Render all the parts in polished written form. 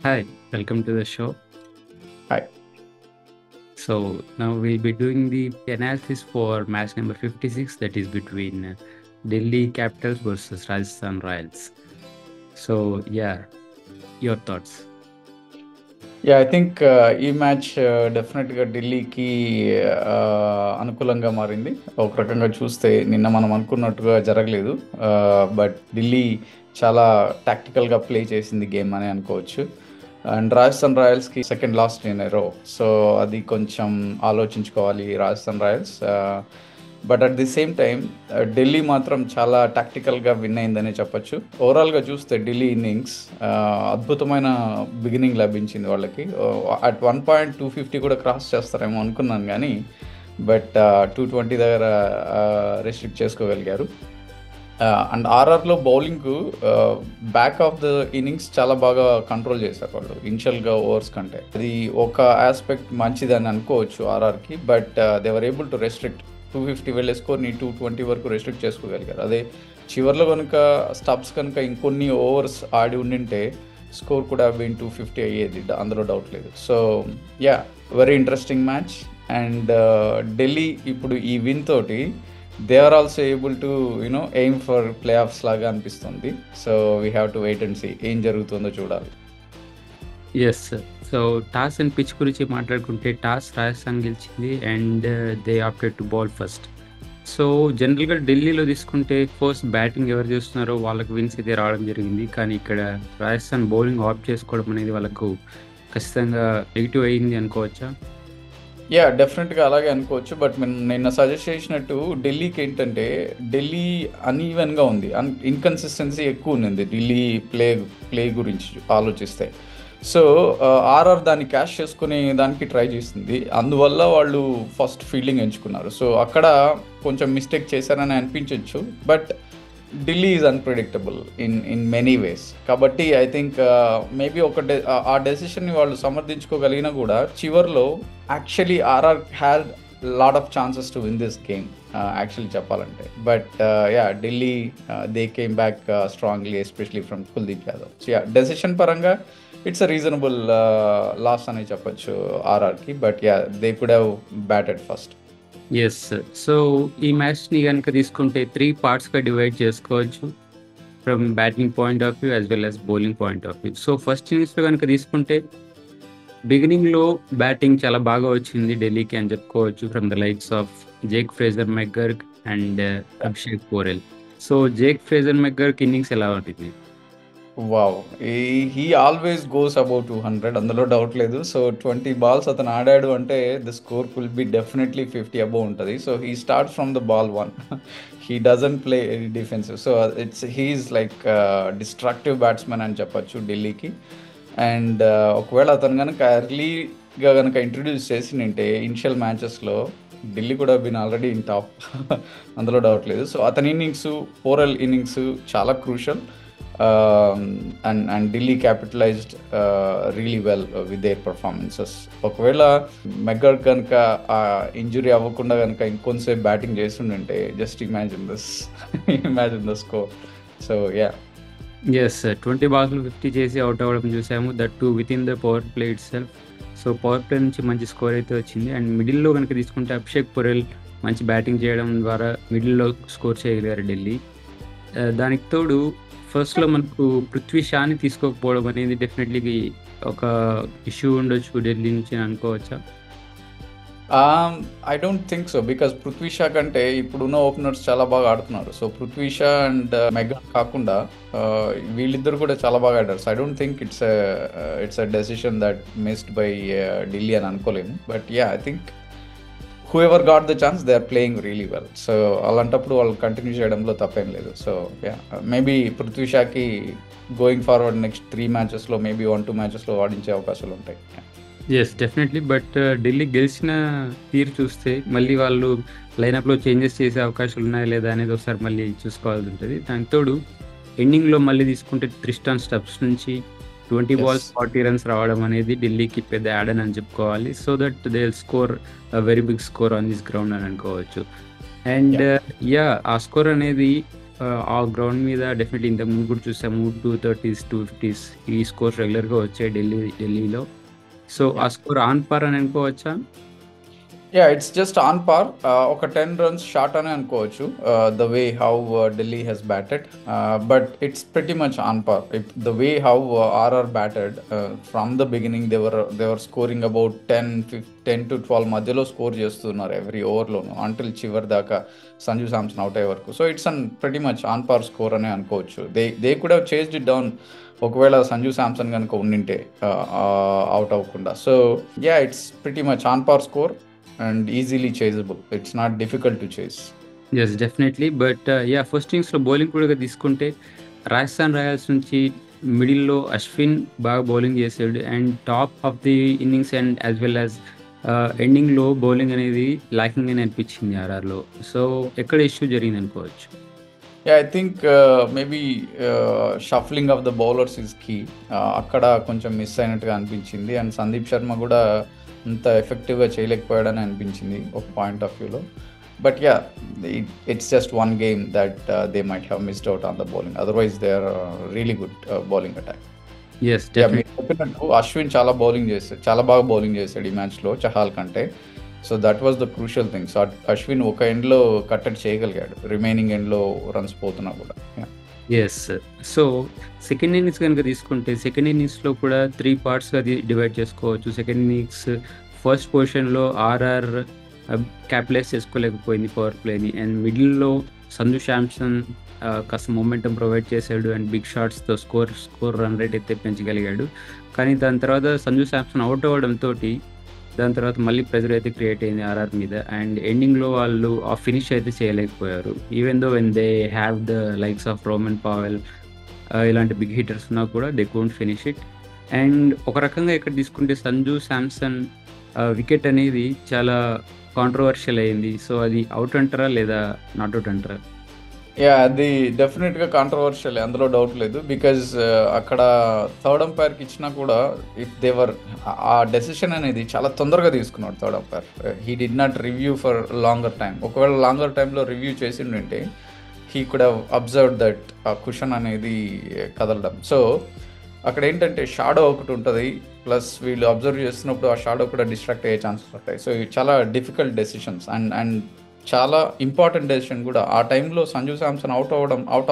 Hi, welcome to the show. Hi. So now we'll be doing the analysis for match number 56, that is between Delhi Capitals versus Rajasthan Royals. So yeah, your thoughts. I think ఈ match డెఫినెట్గా ఢిల్లీకి అనుకూలంగా మారింది. ఒక రకంగా చూస్తే నిన్న మనం అనుకున్నట్టుగా జరగలేదు. బట్ ఢిల్లీ చాలా టాక్టికల్గా ప్లే చేసింది గేమ్ అని అనుకోవచ్చు. అండ్ రాజస్థాన్ రాయల్స్కి second lost in a row. So అది కొంచెం ఆలోచించుకోవాలి Rajasthan Royals. But at the same time Delhi మాత్రం చాలా టాక్టికల్గా విన్ అయిందని చెప్పొచ్చు. ఓవరాల్గా చూస్తే ఢిల్లీ ఇన్నింగ్స్ అద్భుతమైన బిగినింగ్ లభించింది వాళ్ళకి. అట్ 1.250 కూడా క్రాస్ చేస్తారేమో అనుకున్నాను, కానీ బట్ 220 దగ్గర రెస్ట్రిక్ట్ చేసుకోగలిగారు. అండ్ ఆర్ఆర్లో bowling back of the innings చాలా బాగా కంట్రోల్ చేశారు వాళ్ళు ఇనిషియల్గా ఓవర్స్ కంటే. అది ఒక ఆస్పెక్ట్ మంచిదని అనుకోవచ్చు ఆర్ఆర్కి. But they were able to restrict 250 వెళ్ళే స్కోర్ని 220 వరకు రెస్ట్రిక్ట్ చేసుకోగలిగారు. అదే చివరిలో కనుక స్టబ్స్ కనుక ఇంకొన్ని ఓవర్స్ ఆడి ఉండింటే స్కోర్ కూడా 250 అయ్యేది, అందులో డౌట్ లేదు. So ya, very interesting match. And Delhi ఇప్పుడు ఈ విన్ తోటి they are also able to aim for playoffs లాగా అనిపిస్తుంది. So we have to wait and see ఏం జరుగుతుందో చూడాలి. Yes, so toss and pitch గురించి మాట్లాడుకుంటే టాస్ రాజస్థాన్ గెలిచింది and they opted to bowl first. So జనరల్గా ఢిల్లీలో తీసుకుంటే ఫస్ట్ బ్యాటింగ్ ఎవరు చేస్తున్నారో వాళ్ళకి విన్స్ అయితే రావడం జరిగింది. కానీ ఇక్కడ రాజస్థాన్ బౌలింగ్ ఆప్ట్ చేసుకోవడం అనేది వాళ్ళకు ఖచ్చితంగా నెగిటివ్ అయ్యింది అనుకోవచ్చా? యా, డెఫినెట్గా అలాగే అనుకోవచ్చు. బట్ నిన్న సజెస్ట్ చేసినట్టు ఢిల్లీకి ఏంటంటే ఢిల్లీ అన్ఈవెన్గా ఉంది, ఇన్కన్సిస్టెన్సీ ఎక్కువ ఉంది ఢిల్లీ ప్లే గురించి ఆలోచిస్తే. సో ఆర్ఆర్ దాన్ని క్యాష్ చేసుకునే దానికి ట్రై చేస్తుంది, అందువల్ల వాళ్ళు ఫస్ట్ ఫీల్డింగ్ ఎంచుకున్నారు. సో అక్కడ కొంచెం మిస్టేక్ చేశారని అనిపించవచ్చు. But Delhi is unpredictable in many ways. కాబట్టి ఐ థింక్ మేబీ ఆ డెసిషన్ని వాళ్ళు సమర్థించుకోగలిగినా కూడా చివర్లో actually RR had lot of chances to win this game actually చెప్పాలంటే. But yeah, Delhi they came back strongly, especially from Kuldeep Yadav. So yeah, decision పరంగా it's a reasonable loss అని చెప్పొచ్చు ఆర్ఆర్కి. But yeah, they could have batted first. Yes, so ఈ మ్యాచ్ని కనుక తీసుకుంటే 3 పార్ట్స్గా డివైడ్ చేసుకోవచ్చు, from batting point of view as well as bowling point of view. So first ఇన్నింగ్స్లో కనుక తీసుకుంటే బిగినింగ్లో బ్యాటింగ్ చాలా బాగా వచ్చింది ఢిల్లీకి అని చెప్పుకోవచ్చు, from the likes of Jake Fraser McGurk and Abhishek Porel. So Jake Fraser McGurk innings ఎలా ఉంటుంది? Wow, he always goes about 200, అందులో డౌట్ లేదు. సో 20 balls అతను ఆడాడు అంటే the score will be definitely 50 above ఉంటుంది. So he start from the ball 1. He doesn't play defensive. So he's like destructive batsmen అని చెప్పొచ్చు ఢిల్లీకి. అండ్ ఒకవేళ అతను కనుక ఎర్లీగా కనుక ఇంట్రడ్యూస్ చేసిందంటే ఇనిషియల్ మ్యాచెస్లో ఢిల్లీ కూడా బీన్ ఆల్రెడీ ఇన్ టాప్, అందులో డౌట్ లేదు. సో అతని ఇన్నింగ్స్, పోరెల్ ఇన్నింగ్స్ చాలా crucial. And Delhi capitalised really well with their performances. ఒకవేళ మెగ్గర్ కనుక ఇంజురీ అవ్వకుండా కనుక ఇంకొంతసేపు బ్యాటింగ్ చేస్తుండే just imagine the score. So ya, yes, 20 balls 50 చేసి అవుట్ అవ్వడం చూసాము, that too within the power play itself. So power play నుంచి మంచి స్కోర్ అయితే వచ్చింది. అండ్ మిడిల్లో కనుక తీసుకుంటే అభిషేక్ పొరెల్ మంచి బ్యాటింగ్ చేయడం ద్వారా మిడిల్లో స్కోర్ చేయగలిగారు ఢిల్లీ. దానికి తోడు ఫస్ట్లో మనకు పృథ్వీ షాని తీసుకోకపోవడం అనేది డెఫినెట్లీ ఒక ఇష్యూ ఉండొచ్చు ఢిల్లీ నుంచి అనుకోవచ్చా? I don't think so, because Prithvi Shaw కంటే ఇప్పుడున్న ఓపెనర్స్ చాలా బాగా ఆడుతున్నారు. సో పృథ్వీ షా అండ్ మెగ్గర్ కాకుండా వీళ్ళిద్దరు కూడా చాలా బాగా ఆడారు. So I don't think it's a decision that missed by Delhi అని అనుకోలేము. But yeah, I think whoever got the chance, they are playing really well. So అలాంటప్పుడు వాళ్ళు కంటిన్యూ చేయడంలో తప్పేం లేదు. సో యా, మేబీ పృథ్వీ షాకి గోయింగ్ ఫార్వర్డ్ నెక్స్ట్ 3 matchesలో మేబీ 1-2 matchesలో ఆడించే అవకాశాలు ఉంటాయి. Yes, definitely. బట్ ఢిల్లీ గెలిచిన తీరు చూస్తే మళ్ళీ వాళ్ళు లైనప్లో చేంజెస్ చేసే అవకాశాలు ఉన్నాయా లేదా అనేది ఒకసారి మళ్ళీ చూసుకోవాల్సి ఉంటుంది. దానికి తోడు ఎండింగ్లో మళ్ళీ తీసుకుంటే త్రిస్టాన్ స్టబ్స్ నుంచి 20 balls 40 runs రావడం అనేది ఢిల్లీకి పెద్ద యాడ్ అని చెప్పుకోవాలి. So that they will score very big score on this ground అని అనుకోవచ్చు. అండ్ యా, ఆ స్కోర్ అనేది ఆ గ్రౌండ్ మీద డెఫినెట్లీ ఇంతకుముందు కూడా చూసాము 230s, 250s ఈ స్కోర్స్ రెగ్యులర్‌గా వచ్చాయి ఢిల్లీలో. సో, ఆ స్కోర్ ఆన్ పార్ అని అనుకోవచ్చా? Yeah, it's just on par. ఒక 10 runs short అని అనుకోవచ్చు. The way how Delhi has batted, but it's pretty much on par. The way how RR batted from the beginning, they were scoring about 10 to 12 మధ్యలో score చేస్తున్నారు every ఓవర్లోను until చివరి దాకా Sanju Samson out అయ్యే వరకు. So it's pretty much on par score అని అనుకోవచ్చు. They could have chased it down ఒకవేళ సంజు శాంసన్ కనుక ఉండింటే అవుట్ అవ్వకుండా. So yeah, it's pretty much on par score and easily chaseable. It's not difficult to chase. Yes, definitely. But first ఇన్నింగ్స్‌లో bowling కూడా తీసుకుంటే Rajasthan Royals నుంచి మిడిల్‌లో అశ్విన్ బాగా బౌలింగ్ చేసాడు. And top of the innings and as well as ఎండింగ్‌లో bowling అనేది lacking అని అనిపించింది ఆర్ఆర్‌లో. సో, ఎక్కడ ఇష్యూ జరిగింది అనుకోవచ్చు? Yeah, I think maybe shuffling of the bowlers is key. అక్కడ కొంచెం మిస్ అయినట్టుగా అనిపించింది. అండ్ సందీప్ శర్మ కూడా అంత ఎఫెక్టివ్గా చేయలేకపోయాడని అనిపించింది ఒక పాయింట్ ఆఫ్ వ్యూలో. But ya, it's just one game that they might have missed out on the bowling. Otherwise they are really good bowling attack. Yes, ya, మీరు చెప్పినట్టు అశ్విన్ చాలా బాగా బౌలింగ్ చేశాడు ఈ మ్యాచ్లో చహాల్ కంటే. So that was the crucial thing. So Ashwin ఒక ఎండ్లో కట్టడి చేయగలిగాడు, రిమైనింగ్ ఎండ్లో రన్స్ పోతున్నా కూడా. యెస్. సో, సెకండ్ ఇన్నింగ్స్ కనుక తీసుకుంటే సెకండ్ ఇన్నింగ్స్‌లో కూడా 3 పార్ట్స్‌గా డివైడ్ చేసుకోవచ్చు. సెకండ్ ఇన్నింగ్స్ ఫస్ట్ పొజిషన్‌లో ఆర్ఆర్ క్యాపిటలైజ్ చేసుకోలేకపోయింది పవర్ ప్లేని. అండ్ మిడిల్‌లో సంజు శాంసన్ కాస్త మొమెంటం ప్రొవైడ్ చేశాడు అండ్ బిగ్ షాట్స్‌తో స్కోర్ రన్ రేట్ అయితే పెంచగలిగాడు. కానీ దాని తర్వాత సంజు శాంసన్ అవుట్ అవ్వడంతోటి దాని తర్వాత మళ్ళీ ప్రెజర్ అయితే క్రియేట్ అయింది ఆర్ఆర్ మీద. అండ్ ఎండింగ్‌లో వాళ్ళు ఆ ఫినిష్ అయితే చేయలేకపోయారు. Even though when they have the likes of Rovman Powell ఇలాంటి బిగ్ హిట్టర్స్ ఉన్నా కూడా they couldn't finish it. And ఒక రకంగా ఇక్కడ తీసుకుంటే సంజు శాంసన్ వికెట్ అనేది చాలా కాంట్రవర్షియల్ అయింది. సో, అది అవుట్ అంటారా లేదా నాట్ అవుట్ అంటారా? యా, అది డెఫినెట్గా కాంట్రవర్షియల్, అందులో డౌట్ లేదు. బికాజ్ అక్కడ థర్డ్ అంపైర్కి ఇచ్చినా కూడా ఇఫ్ దేవర్ ఆ డెసిషన్ అనేది చాలా తొందరగా తీసుకున్నాడు third umpire. He did not review for longer time. ఒకవేళ లాంగర్ టైంలో రివ్యూ చేసిండే he could have observe that ఆ కుషన్ అనేది కదలడం. సో అక్కడ ఏంటంటే షాడో ఒకటి ఉంటుంది, ప్లస్ వీళ్ళు అబ్జర్వ్ చేస్తున్నప్పుడు ఆ షాడో కూడా డిస్ట్రాక్ట్ అయ్యే ఛాన్సెస్ ఉంటాయి. సో ఇవి చాలా డిఫికల్ట్ డెసిషన్స్ అండ్ చాలా ఇంపార్టెంట్ డెసిషన్ కూడా. ఆ టైంలో సంజు శాంసన్ అవుట్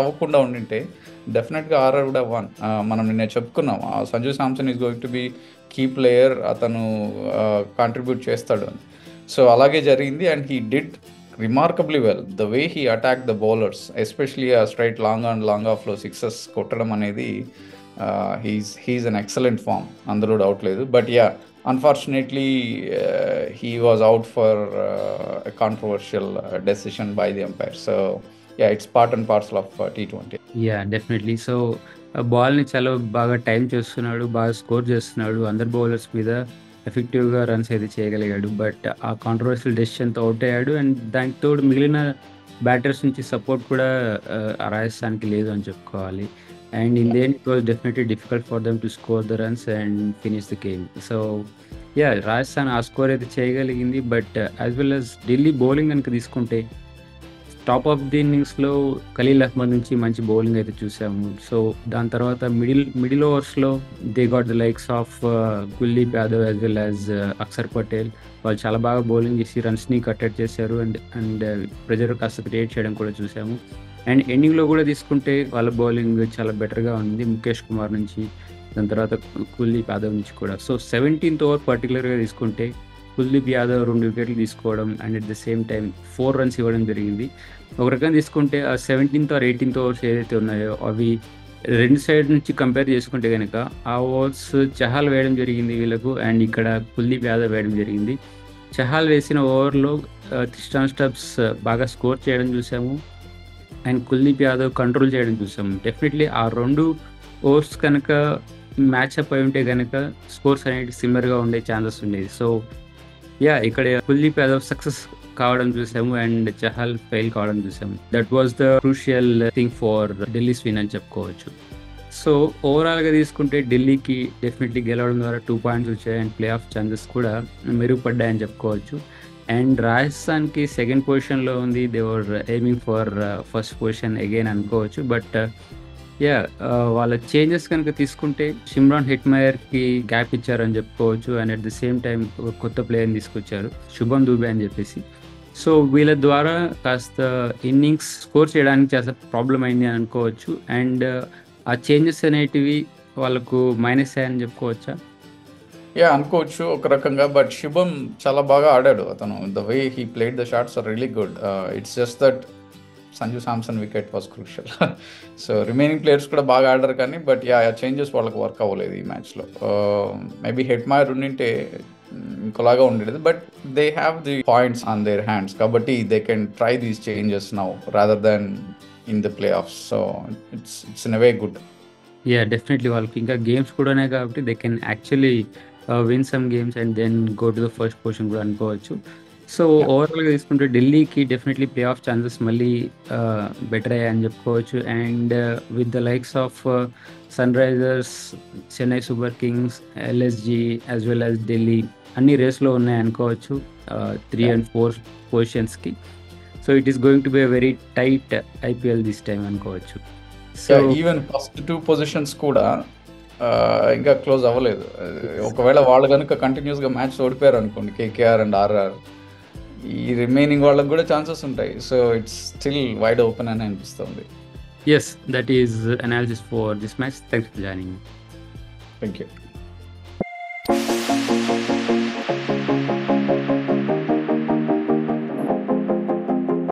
అవ్వకుండా ఉండింటే డెఫినెట్గా ఆర్ఆర్ కూడా వన్. మనం నిన్న చెప్పుకున్నాం Sanju Samson is going to be key player, అతను కాంట్రిబ్యూట్ చేస్తాడు అని. సో అలాగే జరిగింది. And he did remarkably well the way he attack the bowlers, especially ఆ స్ట్రైట్ లాంగ్ ఆఫ్లో సిక్సెస్ కొట్టడం అనేది హీఈస్ అన్ ఎక్సలెంట్ ఫామ్, అందులో డౌట్ లేదు. But yeah, unfortunately he was out for a controversial decision by the umpire. So yeah, it's part and parcel of T20. Yeah, definitely. So, బాల్ని చాలా బాగా time చేస్తున్నాడు, బాగా score చేస్తున్నాడు, అందరు bowlers మీద ఎఫెక్టివ్గా రన్స్ అయితే చేయగలిగాడు. బట్ ఆ కాంట్రవర్షియల్ డెసిషన్తో అవుట్ అయ్యాడు. అండ్ దానికి తోడు మిగిలిన బ్యాటర్స్ నుంచి సపోర్ట్ కూడా రాజస్థాన్కి లేదు అని చెప్పుకోవాలి. And in the end it was definitely difficult for them to score the runs and finish the game. So yeah, Rajasthan ఆ స్కోర్ అయితే చేయగలిగింది. But as well as Delhi bowling కనుక తీసుకుంటే టాప్ ఆఫ్ ది ఇన్నింగ్స్లో ఖలీల్ అహ్మద్ నుంచి మంచి బౌలింగ్ అయితే చూసాము. సో దాని తర్వాత మిడిల్ ఓవర్స్లో they got the likes of Kuldeep Yadav as well as Axar Patel. వాళ్ళు చాలా బాగా బౌలింగ్ చేసి రన్స్ని కట్టడి చేశారు అండ్ ప్రెజర్ కాస్త క్రియేట్ చేయడం కూడా చూసాము. అండ్ ఎండింగ్లో కూడా తీసుకుంటే వాళ్ళ బౌలింగ్ చాలా బెటర్గా ఉంది ముఖేష్ కుమార్ నుంచి, దాని తర్వాత కుల్దీప్ యాదవ్ నుంచి కూడా. సో 17th ఓవర్ పర్టికులర్గా తీసుకుంటే కుల్దీప్ యాదవ్ 2 వికెట్లు తీసుకోవడం and at the same time 4 runs ఇవ్వడం జరిగింది. ఒక రకంగా తీసుకుంటే ఆ 17th or 18th ఓవర్స్ ఏదైతే ఉన్నాయో అవి రెండు సైడ్ నుంచి కంపేర్ చేసుకుంటే కనుక ఆ ఓవర్స్ చహాల్ వేయడం జరిగింది వీళ్ళకు, అండ్ ఇక్కడ కుల్దీప్ యాదవ్ వేయడం జరిగింది. చహాల్ వేసిన ఓవర్లో త్రిస్టాన్ స్టబ్స్ బాగా స్కోర్ చేయడం చూసాము అండ్ కుల్దీప్ యాదవ్ కంట్రోల్ చేయడం చూసాము. డెఫినెట్లీ ఆ 2 ఓవర్స్ కనుక మ్యాచ్అప్ అయి ఉంటే కనుక స్కోర్స్ అనేవి సిమిలర్గా ఉండే ఛాన్సెస్ ఉండేది. సో యా, ఇక్కడ కుల్దీప్ యాదవ్ సక్సెస్ కావడం చూసాము అండ్ చహల్ ఫెయిల్ కావడం చూసాము. That was the crucial thing for Delhi win అని చెప్పుకోవచ్చు. సో ఓవరాల్గా తీసుకుంటే ఢిల్లీకి డెఫినెట్లీ గెలవడం ద్వారా 2 పాయింట్స్ వచ్చాయి అండ్ ప్లే ఆఫ్ ఛాన్సెస్ కూడా మెరుగుపడ్డాయని చెప్పుకోవచ్చు. అండ్ రాజస్థాన్‌కి సెకండ్ పొజిషన్‌లో ఉంది. They were aiming for first position again అనుకోవచ్చు. But yeah! వాళ్ళ చేంజెస్ కనుక తీసుకుంటే షిమ్రాన్ హెట్‌మైయర్‌కి గ్యాప్ ఇచ్చారని చెప్పుకోవచ్చు. And at the same time కొత్త ప్లేయర్‌ని తీసుకొచ్చారు. శుభమ్ దుబే అని చెప్పేసి. సో వీళ్ళ ద్వారా కాస్త ఇన్నింగ్స్ స్కోర్ చేయడానికి చాలా ప్రాబ్లమ్ అయింది అని అనుకోవచ్చు. అండ్ ఆ చేంజెస్ అనేటివి వాళ్ళకు మైనస్ అయ్యాయని చెప్పుకోవచ్చా? అనుకోవచ్చు ఒక రకంగా. బట్ శుభమ్ చాలా బాగా ఆడాడు అతను. The way he played the shots are really good. It's just that Sanju Samson wicket was crucial. So remaining players కూడా బాగా ఆడారు కానీ బట్ చేంజెస్ వాళ్ళకి వర్క్ అవ్వలేదు ఈ మ్యాచ్లో. మేబీ హెట్మైర్ ఉండింటే ఇంకోలాగా ఉండేది. But they have the points on their hands కాబట్టి they can try these changes now rather than in the playoffs. So it's in a way good. Definitely వాళ్ళకి ఇంకా గేమ్స్ కూడానే కాబట్టి they can actually win some games and then go to the first position కూడా అనుకోవచ్చు. So ఓవరాల్‌గా తీసుకుంటే ఢిల్లీకి definitely playoff chances మళ్ళీ బెటర్ అయ్యాయని చెప్పుకోవచ్చు. And with the likes of sun Risers, Chennai super kings, LSG as well as Delhi అన్ని రేస్‌లో ఉన్నాయనుకోవచ్చు 3 and 4 పొజిషన్స్‌కి. So it is going to be a very tight IPL this time అనుకోవచ్చు. So even first 2 positions కూడా ఇంకా close అవ్వలేదు. ఒకవేళ వాళ్ళు కనుక కంటిన్యూస్గా మ్యాచ్ ఓడిపోయారు అనుకోండి, కేకేఆర్ అండ్ ఆర్ఆర్, ఈ రిమైనింగ్ వాళ్ళకి కూడా ఛాన్సెస్ ఉంటాయి. So it's still wide open అని అనిపిస్తుంది. yes, that is analysis for this match. Thanks for joining me. Thank you.